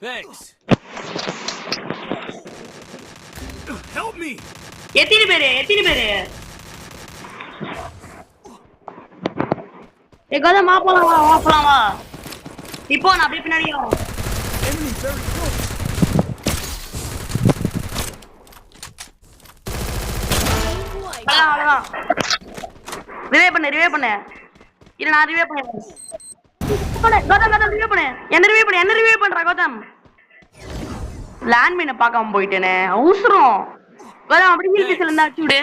Thanks. Help me. எத்தனை பேரு கௌதம் போலாம் வா இப்போ நான் அப்படியே பின்னாடியே வா. Enemy very close. அவ்வளவுதான் ரிவைவ் பண்ணு இல்ல நான் ரிவைவ் பண்ணேன் கௌதம் ரிவைவ் பண்ணு என்ன ரிவைவ் பண்றா கௌதம் லேண்ட் மைனை பார்க்காம போயிட்டேனே அவசரம் கௌதம் அப்படி ஹீல் பீஸ்ல இருந்தா அடிச்சு விடு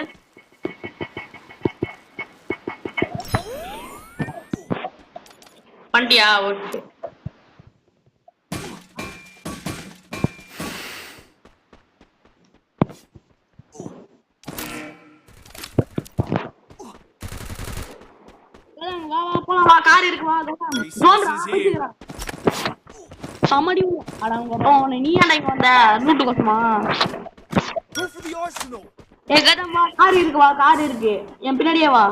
பண்ணிட்டியா ஓகே வா கார் இருக்கு வா சமடி அடங்க நீ அடங்க வந்த root கோசமா Go for the arsenal. கதம் வா கார் இருக்கு என் பின்னாடியே வா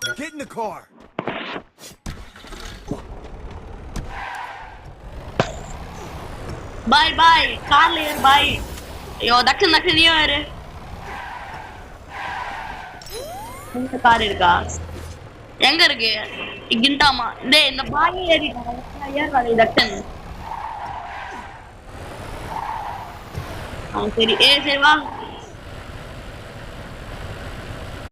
Get in the car. பாய் கார்ல ஏறு பாய் ஐயோ தக்கு நீ ஏறு இந்த கார் இருக்கா எங்க இருக்கு கிண்டாமா டேய் இந்த பாய் ஏறிடா தக்கன் சரி சரி வா